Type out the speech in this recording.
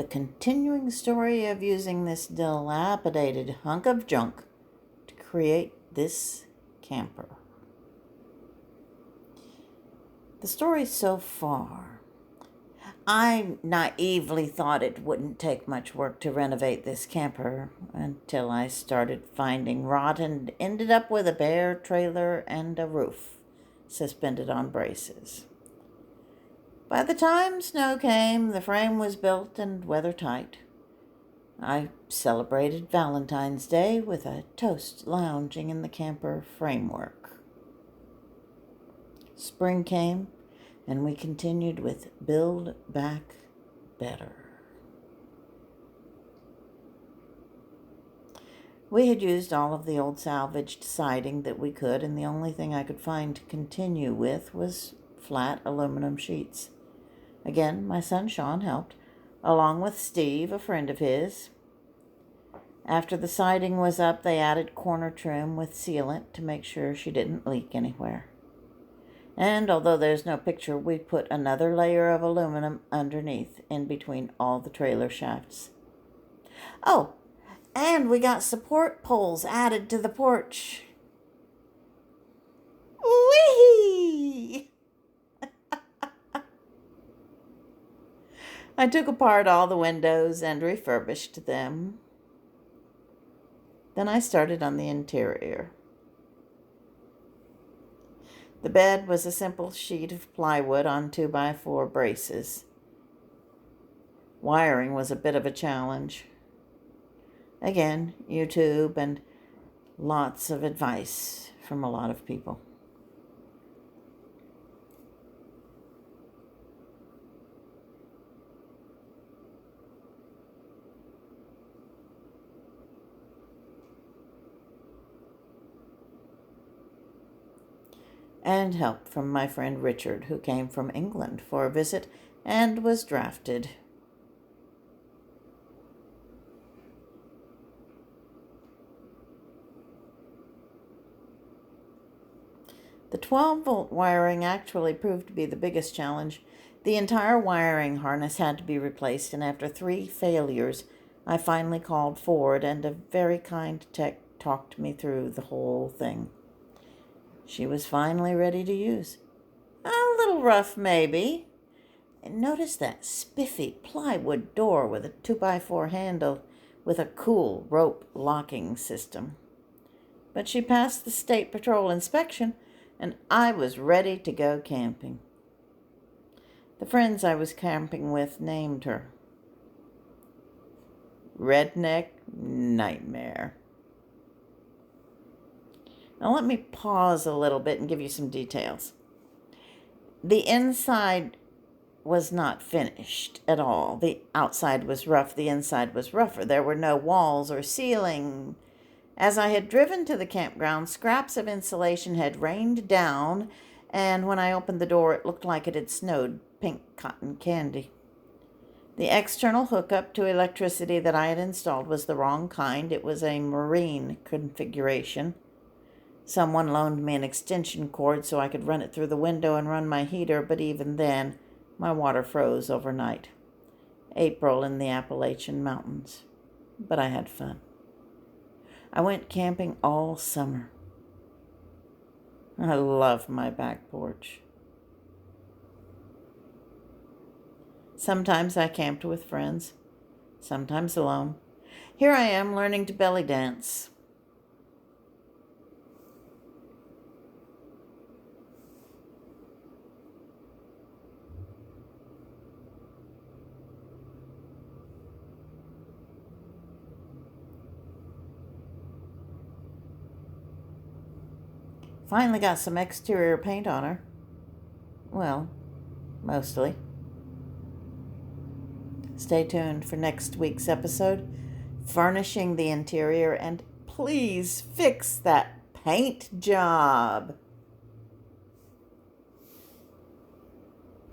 the continuing story of using this dilapidated hunk of junk to create this camper. The story so far. I naively thought it wouldn't take much work to renovate this camper until I started finding rot and ended up with a bare trailer and a roof suspended on braces. By the time snow came, the frame was built and weather tight. I celebrated Valentine's Day with a toast lounging in the camper framework. Spring came, and we continued with Build Back Better. We had used all of the old salvaged siding that we could, and the only thing I could find to continue with was flat aluminum sheets. Again, my son Sean helped, along with Steve, a friend of his. After the siding was up, they added corner trim with sealant to make sure she didn't leak anywhere. And although there's no picture, we put another layer of aluminum underneath, in between all the trailer shafts. Oh, and we got support poles added to the porch. Whee! I took apart all the windows and refurbished them. Then I started on the interior. The bed was a simple sheet of plywood on 2x4 braces. Wiring was a bit of a challenge. Again, YouTube and lots of advice from a lot of people. And help from my friend Richard, who came from England for a visit and was drafted. The 12-volt wiring actually proved to be the biggest challenge. The entire wiring harness had to be replaced, and after 3 failures, I finally called Ford, and a very kind tech talked me through the whole thing. She was finally ready to use. A little rough, maybe. And notice that spiffy plywood door with a 2x4 handle with a cool rope locking system. But she passed the State Patrol inspection, and I was ready to go camping. The friends I was camping with named her Redneck Nightmare. Now let me pause a little bit and give you some details. The inside was not finished at all. The outside was rough, the inside was rougher. There were no walls or ceiling. As I had driven to the campground, scraps of insulation had rained down, and when I opened the door, it looked like it had snowed pink cotton candy. The external hookup to electricity that I had installed was the wrong kind. It was a marine configuration. Someone loaned me an extension cord so I could run it through the window and run my heater, but even then, my water froze overnight. April in the Appalachian Mountains. But I had fun. I went camping all summer. I love my back porch. Sometimes I camped with friends, sometimes alone. Here I am learning to belly dance. Finally got some exterior paint on her. Well, mostly. Stay tuned for next week's episode, Furnishing the Interior, and please fix that paint job.